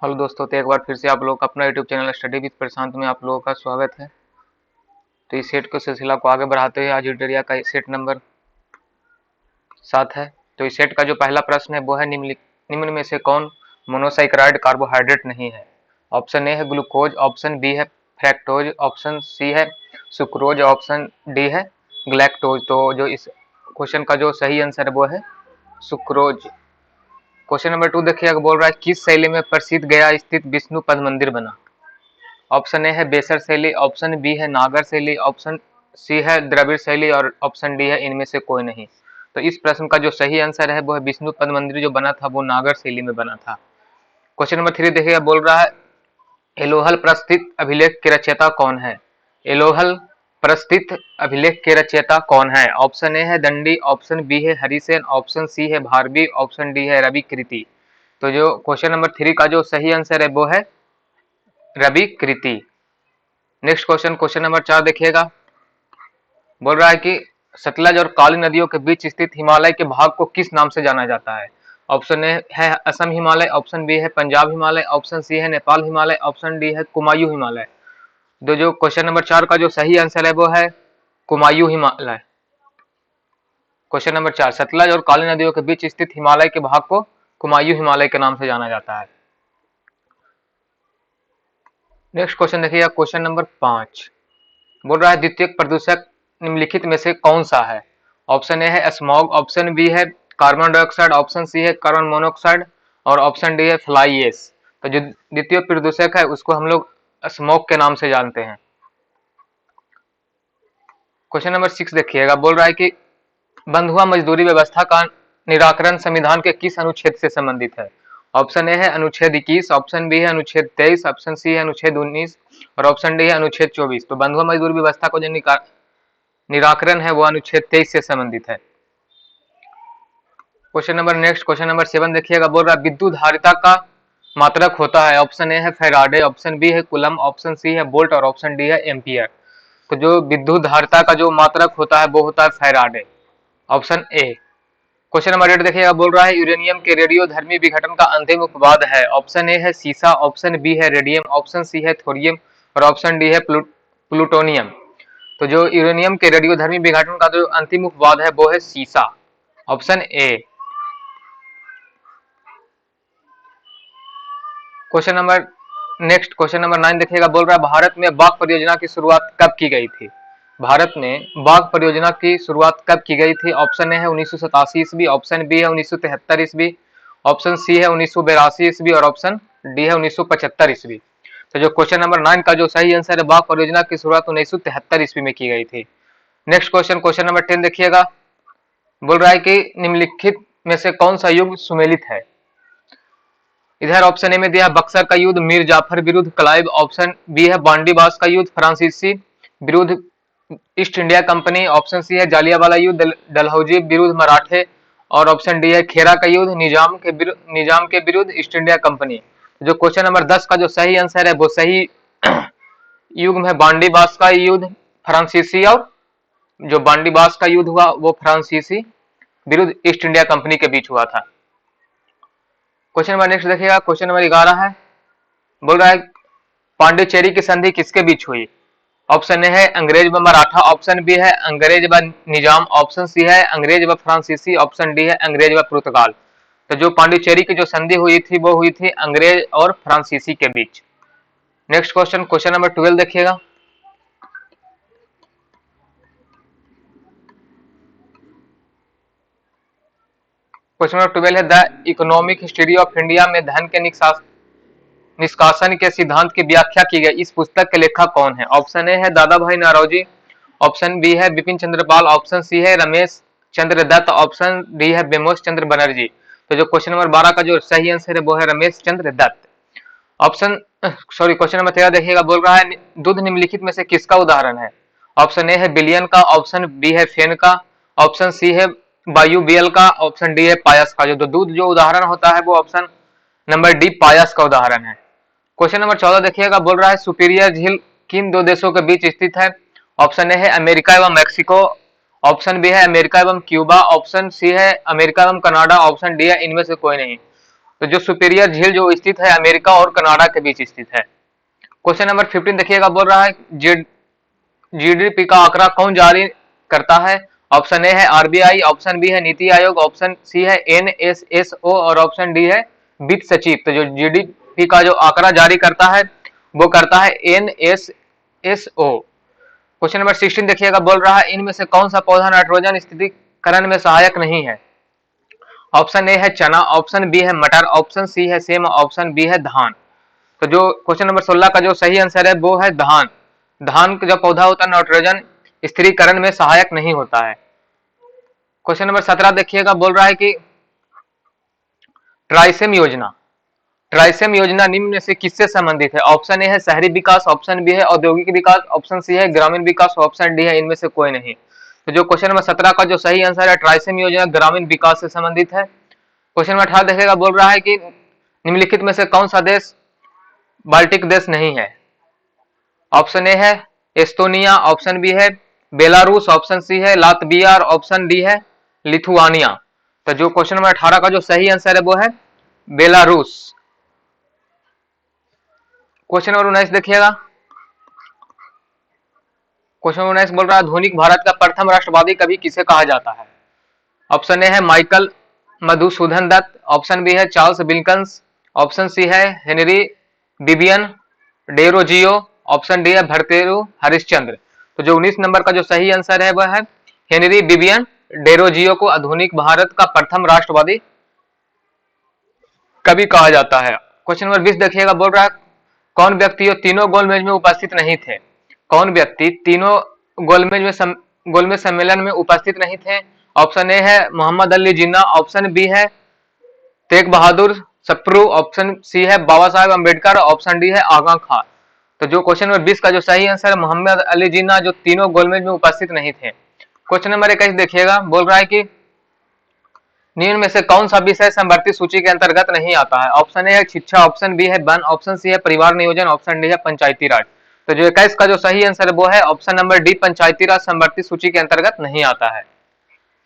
Hello दोस्तों, तो एक बार फिर से आप लोग अपना यूट्यूब चैनल स्टडी विद प्रशांत में आप लोगों का स्वागत है। तो इस सेट के सिलसिला को आगे बढ़ाते हुए आज यूटेरिया का सेट नंबर 7 है। तो इस सेट का जो पहला प्रश्न है वो है निम्न में से कौन मोनोसाइक्राइड कार्बोहाइड्रेट नहीं है। ऑप्शन ए है ग्लूकोज, ऑप्शन बी है फ्रैक्टोज, ऑप्शन सी है सुक्रोज, ऑप्शन डी है ग्लैक्टोज। तो जो इस क्वेश्चन का जो सही आंसर है वो है सुक्रोज। क्वेश्चन नंबर 2 देखिएगा, बोल रहा है किस शैली में प्रसिद्ध गया स्थित विष्णु पद मंदिर बना। ऑप्शन ए है बेसर शैली, ऑप्शन बी है नागर शैली, ऑप्शन सी है द्रविड़ शैली और ऑप्शन डी है इनमें से कोई नहीं। तो इस प्रश्न का जो सही आंसर है वो है विष्णु पद मंदिर जो बना था वो नागर शैली में बना था। क्वेश्चन नंबर 3 देखिएगा, बोल रहा है एलोहल प्रस्थित अभिलेख के रचयिता कौन है। एलोहल प्रस्थित अभिलेख के रचयिता कौन है। ऑप्शन ए है दंडी, ऑप्शन बी है हरिसेन, ऑप्शन सी है भारवी, ऑप्शन डी है रवि कृति। तो जो क्वेश्चन नंबर 3 का जो सही आंसर है वो है रवि कृति। नेक्स्ट क्वेश्चन नंबर 4 देखिएगा, बोल रहा है कि सतलज और काली नदियों के बीच स्थित हिमालय के भाग को किस नाम से जाना जाता है। ऑप्शन ए है असम हिमालय, ऑप्शन बी है पंजाब हिमालय, ऑप्शन सी है नेपाल हिमालय, ऑप्शन डी है कुमायूं हिमालय। तो जो क्वेश्चन नंबर 4 का जो सही आंसर है वो है कुमायूं हिमालय। क्वेश्चन नंबर 4, सतलज और काली नदियों के बीच स्थित हिमालय के भाग को कुमायूं हिमालय के नाम से जाना जाता है। नेक्स्ट क्वेश्चन देखिएगा, क्वेश्चन नंबर 5 बोल रहा है द्वितीयक प्रदूषक निम्नलिखित में से कौन सा है। ऑप्शन ए है स्मॉग, ऑप्शन बी है कार्बन डाइऑक्साइड, ऑप्शन सी है कार्बन मोनोऑक्साइड और ऑप्शन डी है फ्लाई एश। तो जो द्वितीय प्रदूषक है उसको हम लोग स्मॉग के नाम से जानते हैं। क्वेश्चन नंबर 6 देखिएगा, बोल रहा है कि बंधुआ मजदूरी व्यवस्था का निराकरण संविधान के किस अनुच्छेद से संबंधित है। ऑप्शन ए है अनुच्छेद 21, ऑप्शन बी है अनुच्छेद 23, ऑप्शन सी है अनुच्छेद 19 और ऑप्शन डी है अनुच्छेद 24। तो बंधुआ मजदूरी व्यवस्था को जो निराकरण है वो अनुच्छेद 23 से संबंधित है। क्वेश्चन नंबर 7 देखिएगा, बोल रहा है विद्युत धारिता का मात्रक होता है। ऑप्शन ए है फैराडे, ऑप्शन बी है कुलम, ऑप्शन सी है वोल्ट और ऑप्शन डी है एम्पियर। तो जो विद्युत धारिता का जो मात्रक होता है वो होता है Faraday, option A. Question number 8 देखिएगा, बोल रहा है यूरेनियम के रेडियोधर्मी विघटन का अंतिम उपवाद है। ऑप्शन ए है सीसा, ऑप्शन बी है रेडियम, ऑप्शन सी है थोरियम और ऑप्शन डी है प्लूटोनियम। तो जो यूरेनियम के रेडियोधर्मी विघटन का जो अंतिम उपवाद है वो है सीसा, ऑप्शन ए। क्वेश्चन नंबर 9 देखिएगा, बोल रहा है भारत में बाघ परियोजना की शुरुआत कब की गई थी। भारत में बाघ परियोजना की शुरुआत कब की गई थी। ऑप्शन ए है 1987 ईस्वी, ऑप्शन बी है 1973 ईस्वी, ऑप्शन सी है 1982 ईस्वी और ऑप्शन डी है 1975 ईस्वी। तो जो क्वेश्चन नंबर 9 का जो सही आंसर है बाघ परियोजना की शुरुआत 1973 ईस्वी में की गई थी। नेक्स्ट क्वेश्चन नंबर 10 देखिएगा, बोल रहा है कि निम्नलिखित में से कौन सा युग सुमेलित है। इधर ऑप्शन ए में दिया बक्सर का युद्ध मीर जाफर विरुद्ध क्लाइव, ऑप्शन बी है बांडीबास का युद्ध फ्रांसीसी विरुद्ध East India company, option C है जालियावाला युद्ध डलहौजी विरुद्ध मराठे और ऑप्शन डी है खेरा का युद्ध निजाम के विरुद्ध ईस्ट इंडिया कंपनी। जो क्वेश्चन नंबर 10 का जो सही आंसर है वो सही युग में बांडीबास का युद्ध फ्रांसीसी और जो बांडीबास का युद्ध हुआ वो फ्रांसीसी विरुद्ध ईस्ट इंडिया कंपनी के बीच हुआ था। क्वेश्चन नंबर नेक्स्ट देखिएगा, क्वेश्चन नंबर 11 है, बोल रहा है पांडिचेरी की संधि किसके बीच हुई। ऑप्शन ए है अंग्रेज व मराठा, ऑप्शन बी है अंग्रेज व निजाम, ऑप्शन सी है अंग्रेज व फ्रांसीसी, ऑप्शन डी है अंग्रेज व पुर्तगाल। तो जो पांडिचेरी की जो संधि हुई थी वो हुई थी अंग्रेज और फ्रांसीसी के बीच। नेक्स्ट क्वेश्चन नंबर 12 देखिएगा, क्वेश्चन नंबर 12 है the economic history of India में धन के निष्कासन के सिद्धांत की व्याख्या की गई इस पुस्तक के लेखक कौन है। ऑप्शन ए है दादा भाई नौरोजी, ऑप्शन बी है बिपिन चंद्र पाल, ऑप्शन सी है रमेश चंद्र दत्त, ऑप्शन डी है बिमोश चंद्र बनर्जी। तो जो क्वेश्चन नंबर 12 का जो सही आंसर है वो है रमेश चंद्र दत्त। क्वेश्चन नंबर 13 देखिएगा, बोल रहा है दूध निम्नलिखित में से किसका उदाहरण है। ऑप्शन ए है बिलियन का, ऑप्शन बी है फेन का, ऑप्शन सी है बायुबियल का, ऑप्शन डी है पायस का। जो दूध जो उदाहरण होता है वो ऑप्शन नंबर डी पायस का उदाहरण है। क्वेश्चन नंबर 14 देखिएगा, बोल रहा है सुपीरियर झील किन दो देशों के बीच स्थित है। ऑप्शन ए है अमेरिका एवं मैक्सिको, ऑप्शन बी है अमेरिका एवं क्यूबा, ऑप्शन सी है अमेरिका एवं कनाडा, ऑप्शन डी है इनमें से कोई नहीं। तो जो सुपीरियर झील जो स्थित है अमेरिका और कनाडा के बीच स्थित है। क्वेश्चन नंबर 15 देखिएगा, बोल रहा है जीडीपी का आंकड़ा कौन जारी करता है? ऑप्शन ए है आरबीआई, ऑप्शन बी है नीति आयोग, ऑप्शन सी है एनएसएसओ और ऑप्शन डी है वित्त सचिव। तो जो जीडीपी का जो आंकड़ा जारी करता है वो करता है एनएसएसओ। क्वेश्चन नंबर 16 देखिएगा, बोल रहा है इनमें से कौन सा पौधा नाइट्रोजन स्थिरीकरण में सहायक नहीं है? ऑप्शन ए है चना, ऑप्शन बी है मटर, ऑप्शन सी है सेम, ऑप्शन बी है धान। तो जो क्वेश्चन नंबर 16 का जो सही आंसर है वो है धान। धान का जो पौधा होता है नाइट्रोजन स्थिरीकरण में सहायक नहीं होता है। क्वेश्चन नंबर 17 देखिएगा, बोल रहा है कि ट्राइसेम योजना निम्न में से किससे संबंधित है? ऑप्शन ए है शहरी विकास, ऑप्शन बी है औद्योगिक विकास, ऑप्शन सी है ग्रामीण विकास, ऑप्शन डी है इनमें से कोई नहीं। तो जो क्वेश्चन नंबर 17 का जो सही आंसर है ट्राइसेम योजना ग्रामीण विकास से संबंधित है। क्वेश्चन नंबर 18 देखिएगा, बोल रहा है कि निम्नलिखित में से कौन सा देश बाल्टिक देश नहीं है? ऑप्शन ए है एस्टोनिया, ऑप्शन बी है बेलारूस, ऑप्शन सी है लातविया और ऑप्शन डी है लिथुआनिया। तो जो क्वेश्चन नंबर 18 का जो सही आंसर है वो है बेलारूस। क्वेश्चन नंबर 19 देखिएगा, क्वेश्चन नंबर 19 बोल रहा है आधुनिक भारत का प्रथम राष्ट्रवादी कवि किसे कहा जाता है? ऑप्शन ए है Michael Madhusudan Dutt, option B है चार्ल्स विल्किंस, ऑप्शन सी है Henry Vivian Derozio, option D है भर्तृहरि हरिश्चंद्र। तो जो 19 नंबर का जो सही आंसर है वह है हेनरी बिबियन डेरोजियो को आधुनिक भारत का प्रथम राष्ट्रवादी कवि कहा जाता है। क्वेश्चन नंबर 20 देखिएगा, बोल रहा है कौन व्यक्ति तीनों गोलमेज में उपस्थित नहीं थे? कौन व्यक्ति तीनों गोलमेज सम्मेलन में उपस्थित नहीं थे? ऑप्शन ए है मोहम्मद अली जिन्ना, ऑप्शन बी है तेग बहादुर सप्रू, ऑप्शन सी है बाबा साहेब अम्बेडकर, ऑप्शन डी है आगा खां। तो जो क्वेश्चन नंबर 20 का जो सही आंसर है मोहम्मद अली जिन्ना जो तीनों गोलमेज में उपस्थित नहीं थे। क्वेश्चन नंबर 21 देखिएगा, बोल रहा है कि निम्न में से कौन सा विषय समवर्ती सूची के अंतर्गत नहीं आता है? ऑप्शन ए है शिक्षा, ऑप्शन बी है वन, ऑप्शन सी है परिवार नियोजन, ऑप्शन डी है पंचायती राज। तो जो 21 का जो सही आंसर है वो है ऑप्शन नंबर डी पंचायती राज समवर्ती सूची के अंतर्गत नहीं आता है।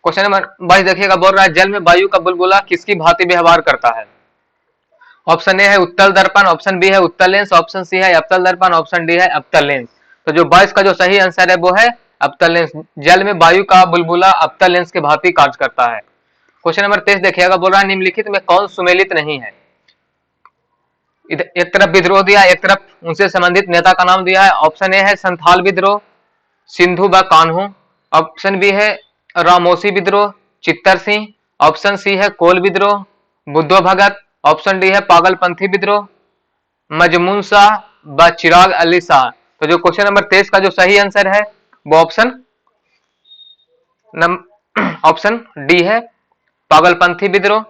क्वेश्चन नंबर 22 देखिएगा, बोल रहा है जल में वायु का बुलबुला किसकी भांति व्यवहार करता है? ऑप्शन ए है उत्तल दर्पण, ऑप्शन बी है उत्तल लेंस, ऑप्शन सी है अवतल दर्पण, ऑप्शन डी है अवतल लेंस। तो जो 22 का जो सही आंसर है वो है अवतल लेंस। जल में वायु का बुलबुला अवतल लेंस के भांति कार्य करता है। क्वेश्चन नंबर 23 देखिएगा, बोल रहा है निम्नलिखित में कौन सुमेलित नहीं है? एक तरफ विद्रोह दिया, एक तरफ उनसे संबंधित नेता का नाम दिया है। ऑप्शन ए है संथाल विद्रोह, सिंधु व कान्हू, ऑप्शन बी है रामोसी विद्रोह, चित्तर सिंह, ऑप्शन सी है कोल विद्रोह, बुद्धो भगत, ऑप्शन डी है पागलपंथी विद्रोह, मजमून शाह व चिराग अली शाह। तो जो क्वेश्चन नंबर 23 का जो सही आंसर है वो ऑप्शन डी है पागलपंथी विद्रोह,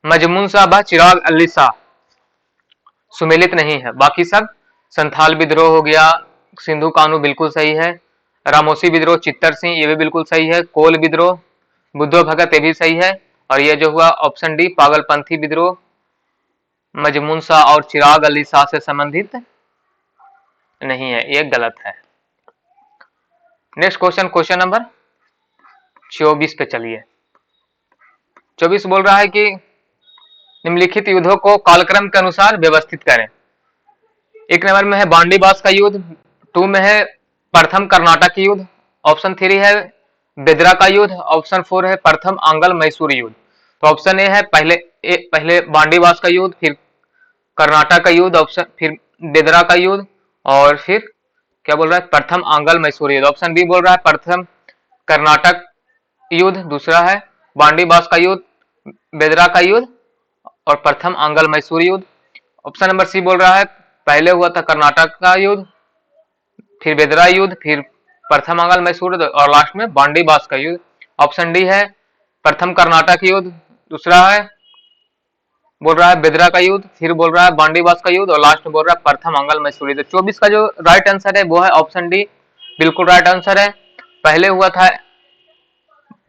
मजमून शाह व चिराग अली शाह सुमेलित नहीं है। बाकी सब संथाल विद्रोह हो गया, सिंधु कानू बिल्कुल सही है, रामोसी विद्रोह चित्तर सिंह ये भी बिल्कुल सही है, कोल विद्रोह बुद्धो भगत ये भी सही है, और ये जो हुआ ऑप्शन डी पागलपंथी विद्रोह मजमून शाह और चिराग अली शाह से संबंधित नहीं है, ये गलत है। नेक्स्ट क्वेश्चन, क्वेश्चन नंबर 24 पे चलिए। 24 बोल रहा है कि निम्नलिखित युद्धों को कालक्रम के अनुसार व्यवस्थित करें। एक नंबर में है बांडीबास का युद्ध, 2 में है प्रथम कर्नाटक युद्ध, ऑप्शन 3 है बेदरा का युद्ध, ऑप्शन 4 है प्रथम आंगल मैसूर युद्ध। तो ऑप्शन ए है पहले बांडीबास का युद्ध, फिर कर्नाटक का युद्ध, ऑप्शन फिर बेदरा का युद्ध, और फिर क्या बोल रहा है प्रथम आंगल मैसूर युद्ध। ऑप्शन बी बोल रहा है प्रथम कर्नाटक युद्ध, दूसरा है बांडीबास का युद्ध, बेदरा का युद्ध और प्रथम आंगल मैसूर युद्ध। ऑप्शन नंबर सी बोल रहा है पहले हुआ था कर्नाटक का युद्ध, फिर बेदरा युद्ध, फिर प्रथम आंगल मैसूर युद्ध और लास्ट में बांडीबास का युद्ध। ऑप्शन डी है प्रथम कर्नाटक युद्ध, दूसरा है बोल रहा है बेदरा का युद्ध, फिर बोल रहा है बांडीबास का युद्ध और लास्ट में बोल रहा है प्रथम आंगल मैसूर युद्ध। 24 का जो राइट आंसर है वो है ऑप्शन डी, बिल्कुल राइट आंसर है। पहले हुआ था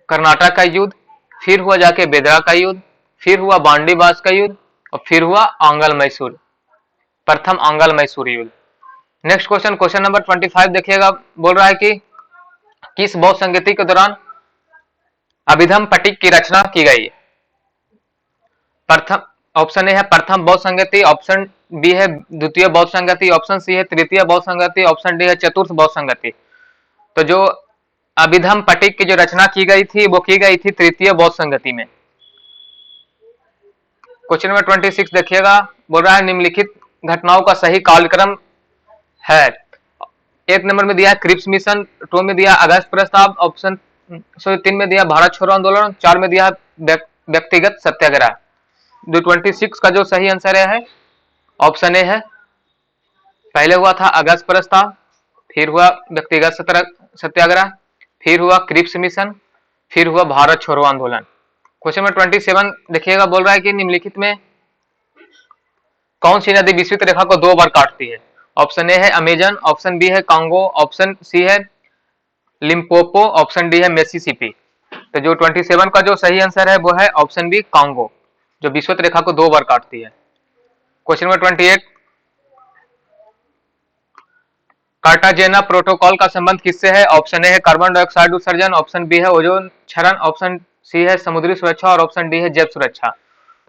कर्नाटक का युद्ध, फिर हुआ जाके बेदरा का युद्ध, फिर हुआ बांडीबास का युद्ध और फिर हुआ आंगल मैसूर, प्रथम आंगल मैसूर युद्ध। नेक्स्ट क्वेश्चन, क्वेश्चन नंबर 25 देखिएगा, बोल रहा है कि किस बौद्ध संगीति के दौरान अभिधम पट्टिक की रचना की गई? ऑप्शन ए है प्रथम बौद्ध संगति, ऑप्शन बी है द्वितीय बौद्ध संगति, ऑप्शन सी है तृतीय बौद्ध संगति, ऑप्शन डी है चतुर्थ बौद्ध संगति। तो जो अभिधम पट्टिक की जो रचना की गई थी वो की गई थी तृतीय बौद्ध संगति में। क्वेश्चन नंबर 26 देखिएगा, बोल रहा है निम्नलिखित घटनाओं का सही कालक्रम है। एक नंबर में दिया है क्रिप्स मिशन, 2 में दिया अगस्त प्रस्ताव, ऑप्शन 3 में दिया भारत छोड़ो आंदोलन, 4 में दिया व्यक्तिगत सत्याग्रह। 26 का जो सही आंसर है ऑप्शन ए है। पहले हुआ था अगस्त प्रस्ताव, फिर हुआ व्यक्तिगत सत्याग्रह, फिर हुआ क्रिप्स मिशन, फिर हुआ भारत छोड़ो आंदोलन। क्वेश्चन नंबर 27 देखिएगा, बोल रहा है कि निम्नलिखित में कौन सी नदी विषुवत रेखा को 2 बार काटती है। ऑप्शन ए है अमेजन, ऑप्शन बी है कांगो, ऑप्शन सी है लिम्पोपो, ऑप्शन डी है मिसिसिपी। तो जो 27 का जो सही आंसर है वो है ऑप्शन बी कांगो, जो विषुवत रेखा को 2 बार काटती है। क्वेश्चन नंबर 28, कार्टाजेना प्रोटोकॉल का संबंध किससे है। ऑप्शन ए है कार्बन डाइऑक्साइड उत्सर्जन, ऑप्शन बी है ओजोन क्षरण, ऑप्शन सी है समुद्री सुरक्षा और ऑप्शन डी है जैव सुरक्षा।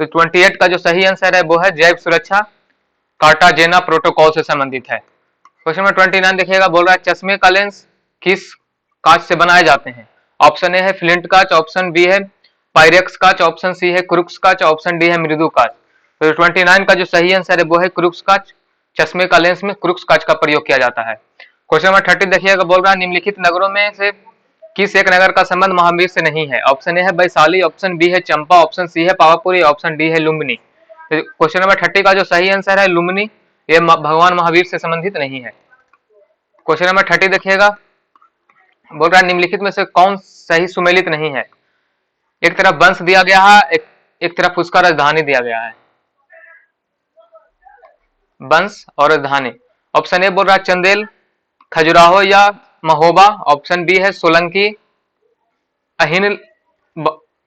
तो 28 का जो सही आंसर है वो है जैव सुरक्षा, कार्टाजेना प्रोटोकॉल से संबंधित है। क्वेश्चन नंबर 29 देखिएगा, बोल रहा है चश्मे का लेंस किस कांच से बनाए जाते हैं। ऑप्शन ए है फ्लिंट कांच, ऑप्शन बी है पायरेक्स कांच, ऑप्शन सी है क्रुक्स कांच, ऑप्शन डी है मृदु कांच। तो 29 का जो सही आंसर है वो है क्रुक्स कांच, चश्मे का लेंस में क्रुक्स कांच का प्रयोग किया जाता है। क्वेश्चन नंबर 30 देखिएगा, बोल रहा है निम्नलिखित नगरों में से किस एक नगर का संबंध महावीर से नहीं है। ऑप्शन ए है वैशाली, ऑप्शन बी है चंपा, ऑप्शन सी है पावापुरी, ऑप्शन डी है लुम्बिनी। क्वेश्चन नंबर 30 का जो सही आंसर है लुम्बिनी, ये भगवान महावीर से संबंधित नहीं है। क्वेश्चन नंबर 30 देखिएगा, बोल रहा है निम्नलिखित में से कौन सही सुमेलित नहीं है। एक तरफ वंश दिया गया है, एक तरफ उसका राजधानी दिया गया है, वंश और राजधानी। ऑप्शन ए बोल रहा है चंदेल, खजुराहो या महोबा, ऑप्शन बी है सोलंकी,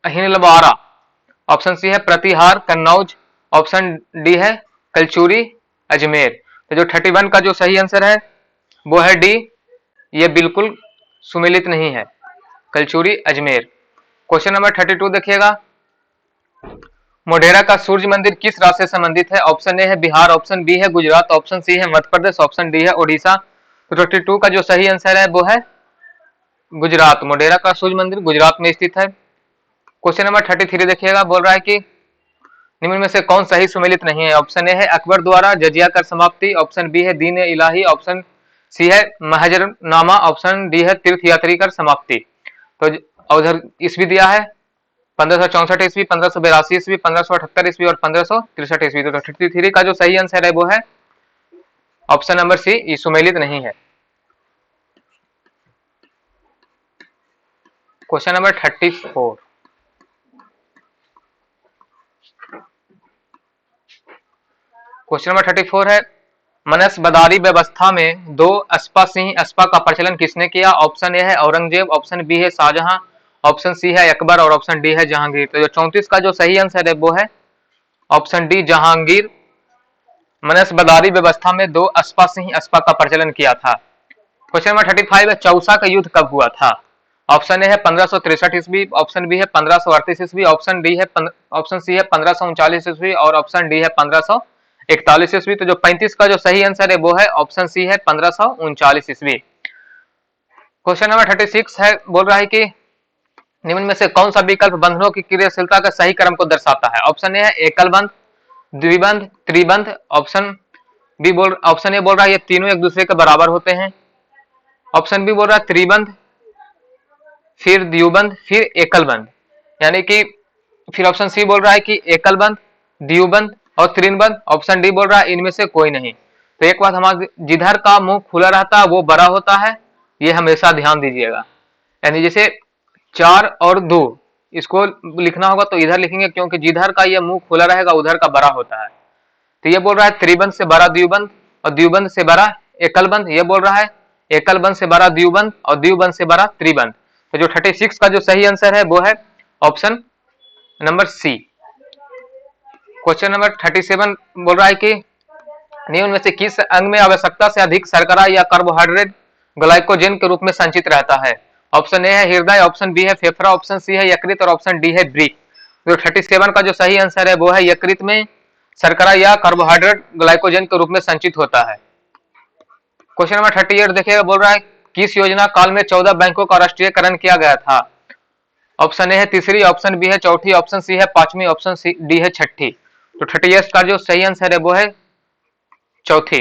अहिनलवारा, ऑप्शन सी है प्रतिहार कन्नौज, ऑप्शन डी है कलचूरी अजमेर। तो जो 31 का जो सही आंसर है वो है डी, ये बिल्कुल सुमेलित नहीं है, कलचूरी अजमेर। क्वेश्चन नंबर 32 देखिएगा, मोढेरा का सूर्य मंदिर किस राज्य से संबंधित है। ऑप्शन ए है बिहार, ऑप्शन बी है गुजरात, ऑप्शन सी है मध्य प्रदेश, ऑप्शन डी है ओडिशा। तो 32 का जो सही आंसर है वो है गुजरात, मोढेरा का सूर्य मंदिर गुजरात में स्थित है। क्वेश्चन नंबर 33 देखिएगा, बोल रहा है कि निम्न में से कौन सही सुमेलित नहीं है। ऑप्शन ए है अकबर द्वारा जजिया कर समाप्ति, ऑप्शन बी है दीन इलाही, ऑप्शन सी है महजरनामा, ऑप्शन डी है तीर्थ यात्री कर समाप्ति। तो उधर ईस्वी दिया है 1564 ईस्वी, 1582 ईस्वी, 1578 ईस्वी और 1563 ईस्वी। तो 33 का जो सही आंसर है वो है ऑप्शन नंबर सी, ये सुमेलित नहीं है। क्वेश्चन नंबर 34, क्वेश्चन नंबर 34 है मनसबदारी व्यवस्था में 2 अस्पा सिंह अस्पा का प्रचलन किसने किया। ऑप्शन ए है औरंगजेब, ऑप्शन बी है शाहजहां, ऑप्शन सी है अकबर और ऑप्शन डी है जहांगीर। तो जो 34 का जो सही आंसर है वो है ऑप्शन डी जहांगीर, मनसबदारी व्यवस्था में 2 अस्पा सिंह अस्पा का प्रचलन किया था। क्वेश्चन नंबर 35 है चौसा का युद्ध कब हुआ था। ऑप्शन ए है 1563 ईस्वी, ऑप्शन बी है 1538 ईस्वी, ऑप्शन सी है 1539 ईस्वी और ऑप्शन डी है 1541 ईस्वी। तो जो 35 का जो सही आंसर है वो है ऑप्शन सी है 1539 ईस्वी। क्वेश्चन नंबर 36 है, बोल रहा है कि निम्न में से कौन सा विकल्प बंधनों की क्रियाशीलता का सही क्रम को दर्शाता है। ऑप्शन ए है एकल बंध, द्विबंध, त्रिबंध, ऑप्शन ए बोल रहा है ये तीनों एक दूसरे के बराबर होते हैं, ऑप्शन बी बोल रहा है त्रिबंध, फिर द्विबंध, फिर एकल बंध, यानी कि फिर ऑप्शन सी बोल रहा है कि एकल बंध, द्विबंध और त्रिबंध, ऑप्शन डी बोल रहा है इनमें से कोई नहीं। तो एक बात हमारे जिधर का मुंह खुला रहता है वो बड़ा होता है, ये हमेशा ध्यान दीजिएगा। यानी जैसे 4 और 2 इसको लिखना होगा तो इधर लिखेंगे क्योंकि जिधर का ये मुंह खुला रहेगा उधर का बड़ा होता है। तो ये बोल रहा है त्रिबंध से बड़ा द्विबंध और द्विबंध से बड़ा एकल बंध, ये बोल रहा है एकल बंध से बड़ा द्विबंध और द्विबंध से बड़ा त्रिबंध। तो जो 36 का जो सही आंसर है वो है option number C. Question number 37 बोल रहा है कि निम्न में से किस अंग में आवश्यकता से अधिक शर्करा या कार्बोहाइड्रेट ग्लाइकोजन के रूप में संचित रहता है। ऑप्शन ए है हृदय, ऑप्शन बी है फेफड़ा, ऑप्शन सी है यकृत और ऑप्शन डी है वृक्क। जो 37 का जो सही आंसर है वो है यकृत में शर्करा या कार्बोहाइड्रेट ग्लाइकोजन के रूप में संचित होता है। क्वेश्चन नंबर 38 देखिएगा, बोल रहा है किस योजना काल में 14 बैंकों का राष्ट्रीयकरण किया गया था? ऑप्शन ए है तीसरी, ऑप्शन बी है चौथी, ऑप्शन सी है पांचवी, ऑप्शन सी डी है छठी। तो 38 का जो सही आंसर है वो है चौथी।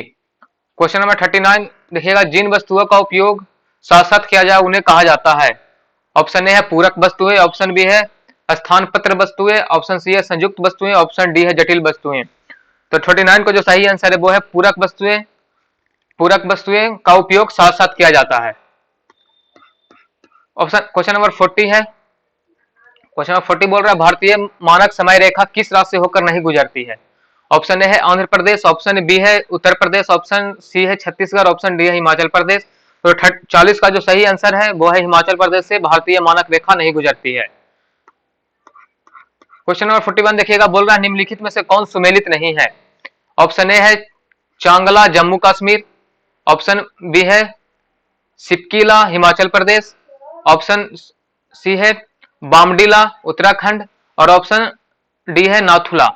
क्वेश्चन नंबर 39 देखिएगा, जिन वस्तुओं का उपयोग साथ साथ किया जाए उन्हें कहा जाता है? ऑप्शन ए है पूरक वस्तुएं, ऑप्शन बी है स्थान पत्र वस्तुएं, ऑप्शन सी है संयुक्त वस्तुएं, ऑप्शन डी है जटिल वस्तुएं। तो 39 का जो सही आंसर है वो है पूरक वस्तुएं। पूरक वस्तुएं का उपयोग साथ साथ किया जाता है। ऑप्शन क्वेश्चन नंबर 40 है। क्वेश्चन नंबर 40 बोल रहा है भारतीय मानक समय रेखा किस राज्य से होकर नहीं गुजरती है? ऑप्शन ए है आंध्र प्रदेश, ऑप्शन बी है उत्तर प्रदेश, ऑप्शन सी है छत्तीसगढ़, ऑप्शन डी है हिमाचल प्रदेश। तो 40 का जो सही आंसर है वो है हिमाचल प्रदेश से भारतीय मानक रेखा नहीं गुजरती है। क्वेश्चन नंबर 41 देखिएगा, बोल रहा है निम्नलिखित में से कौन सुमेलित नहीं है? ऑप्शन ए है चांगला जम्मू कश्मीर, ऑप्शन बी है सिपकीला हिमाचल प्रदेश, ऑप्शन सी है बामडीला उत्तराखंड और ऑप्शन डी है नाथुला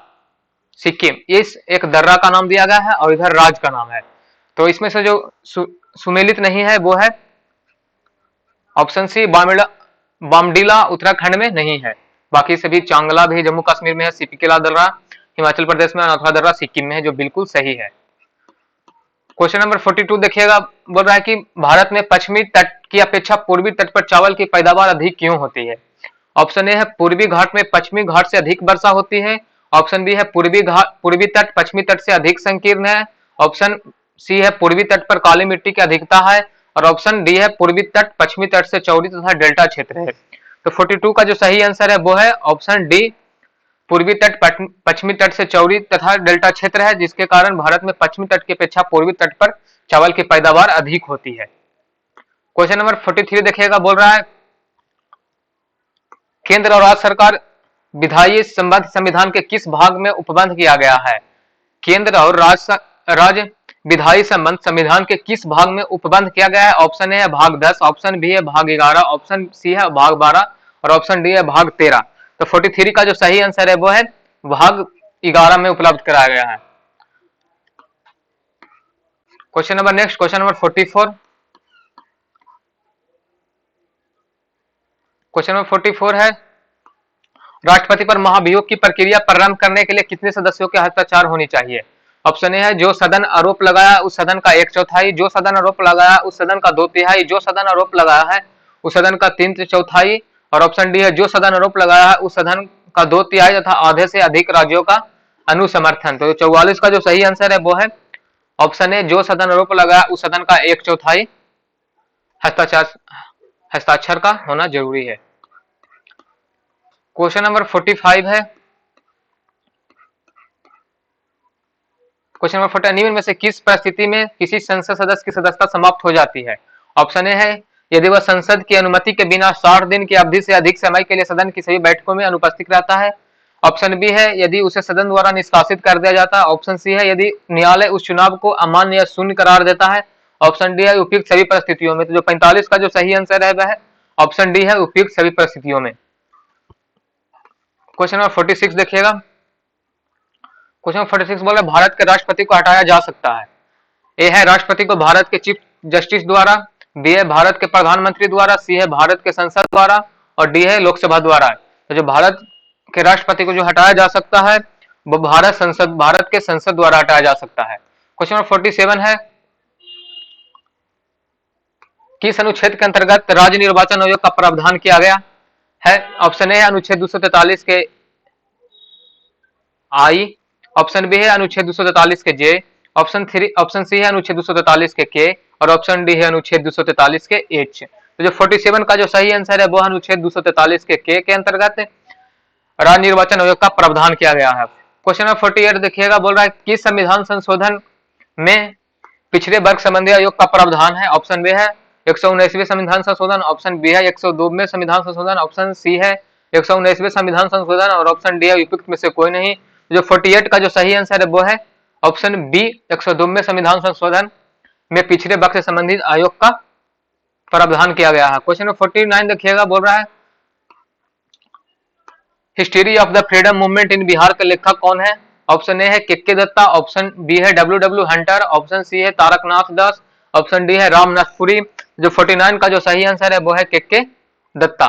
सिक्किम। इस एक दर्रा का नाम दिया गया है और इधर राज्य का नाम है। तो इसमें से जो सुमेलित नहीं है वो है ऑप्शन सी बामडीला उत्तराखंड में नहीं है। बाकी सभी चांगला भी जम्मू कश्मीर में है, सिपकीला दर्रा हिमाचल प्रदेश में, नाथुला दर्रा सिक्किम में है, जो बिल्कुल सही है। क्वेश्चन नंबर 42 देखिएगा, बोल रहा है कि भारत में पश्चिमी तट की अपेक्षा पूर्वी तट पर चावल की पैदावार अधिक क्यों होती है? ऑप्शन ए है पूर्वी घाट में पश्चिमी घाट से अधिक वर्षा होती है, ऑप्शन बी है पूर्वी तट पश्चिमी तट से अधिक संकीर्ण है, ऑप्शन सी है पूर्वी तट पर काली मिट्टी की अधिकता है और ऑप्शन डी है पूर्वी तट पश्चिमी तट से चौड़ी तथा डेल्टा क्षेत्र है। तो 42 का जो सही आंसर है वो है ऑप्शन डी, पूर्वी तट पश्चिमी तट से चौड़ी तथा डेल्टा क्षेत्र है, जिसके कारण भारत में पश्चिमी तट की अपेक्षा पूर्वी तट पर चावल की पैदावार अधिक होती है। क्वेश्चन नंबर 43 देखिएगा, बोल रहा है केंद्र और राज्य सरकार विधायी संबंध संविधान के किस भाग में उपबंध किया गया है? केंद्र और राज्य विधायी संबंध संविधान के किस भाग में उपबंध किया गया है? ऑप्शन ए है भाग 10, ऑप्शन बी है भाग 11, ऑप्शन सी है भाग 12 और ऑप्शन डी है भाग 13। तो 43 का जो सही आंसर है वो है भाग 11 में उपलब्ध कराया गया है। Question number next, question number 44। Question number 44 है राष्ट्रपति पर महाभियोग की प्रक्रिया प्रारंभ करने के लिए कितने सदस्यों के हस्ताक्षर होनी चाहिए? ऑप्शन ए है जो सदन आरोप लगाया उस सदन का 1/4, जो सदन आरोप लगाया उस सदन का 2/3, जो सदन आरोप लगाया है उस सदन का 3/4 और ऑप्शन डी है जो सदन आरोप लगाया है उस सदन का 2/3 तथा आधे से अधिक राज्यों का अनुसमर्थन। तो 44 का जो सही आंसर है वो है ऑप्शन ए, जो सदन आरोप लगाया उस सदन का 1/4 हस्ताक्षर का होना जरूरी है। क्वेश्चन नंबर 45 है। क्वेश्चन नंबर 40, निम्न में से किस परिस्थिति में किसी संसद सदस्य की सदस्यता समाप्त हो जाती है? ऑप्शन ए है यदि वह संसद की अनुमति के बिना 60 दिन की अवधि से अधिक समय के लिए सदन की सभी बैठकों में अनुपस्थित रहता है, ऑप्शन बी है यदि उसे सदन द्वारा निष्कासित कर दिया जाता है, ऑप्शन सी है यदि न्यायालय उस चुनाव को अमान्य या शून्य करार देता है, ऑप्शन डी है उपयुक्त सभी परिस्थितियों में। तो जो 45 का जो सही आंसर है वह ऑप्शन डी है उपयुक्त सभी परिस्थितियों में। क्वेश्चन नंबर 46 देखिएगा, क्वेश्चन नंबर 46 बोल रहा है भारत के राष्ट्रपति को हटाया जा सकता है? ए है राष्ट्रपति को भारत के चीफ जस्टिस द्वारा, बी है भारत के प्रधानमंत्री द्वारा, सी है भारत के संसद द्वारा और डी है लोकसभा द्वारा। तो जो भारत के राष्ट्रपति को जो हटाया जा सकता है वो भारत के संसद द्वारा हटाया जा सकता है। क्वेश्चन नंबर 47 है किस अनुच्छेद के अंतर्गत राज्य निर्वाचन आयोग का प्रावधान किया गया है? ऑप्शन ए अनुच्छेद 243 के आई, ऑप्शन बी है अनुच्छेद 243 के जे, ऑप्शन सी है अनुच्छेद 243 के के और ऑप्शन डी है अनुच्छेद 243 के एच। तो जो 47 का जो सही आंसर है वो अनुच्छेद 243 के अंतर्गत राज्य निर्वाचन आयोग का प्रावधान किया गया है। क्वेश्चन नंबर 48 देखिएगा, बोल रहा है किस संविधान संशोधन में पिछड़े वर्ग संबंधी आयोग का प्रावधान है? ऑप्शन बी है 119वें संविधान संशोधन, ऑप्शन बी है 102वें संविधान संशोधन, ऑप्शन सी है 119वें संविधान संशोधन और ऑप्शन डी है उपयुक्त में से कोई नहीं। जो 48 का जो सही आंसर है वो है ऑप्शन बी 102वें संविधान संशोधन में पिछड़े वर्ग से संबंधित आयोग का प्रावधान किया गया है। क्वेश्चन नंबर 49 देखिएगा, बोल रहा है history of the freedom movement in Bihar का लेखक कौन है? ऑप्शन ए है के दत्ता, ऑप्शन बी है डब्ल्यू हंटर, ऑप्शन सी है तारकनाथ दास, ऑप्शन डी है रामनाथपुरी। जो 49 का जो सही आंसर है वो है के दत्ता।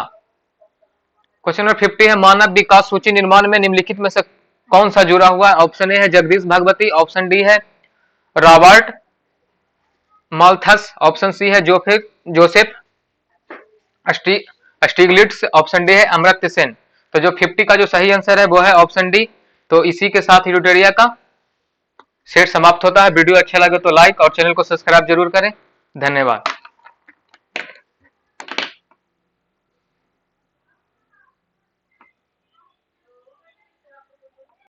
क्वेश्चन नंबर 50 है, मानव विकास सूची निर्माण में निम्नलिखित में से कौन सा जुड़ा हुआ है? ऑप्शन ए है जगदीश भगवती, ऑप्शन डी है रॉबर्ट माल्थस, ऑप्शन सी है जोसेफ स्टीग्लिट्स, ऑप्शन डी है अमर्त्य सेन। तो जो 50 का जो सही आंसर है वो है ऑप्शन डी। तो इसी के साथ यूटेरिया का सेट समाप्त होता है। वीडियो अच्छा लगे तो लाइक और चैनल को सब्सक्राइब जरूर करें। धन्यवाद।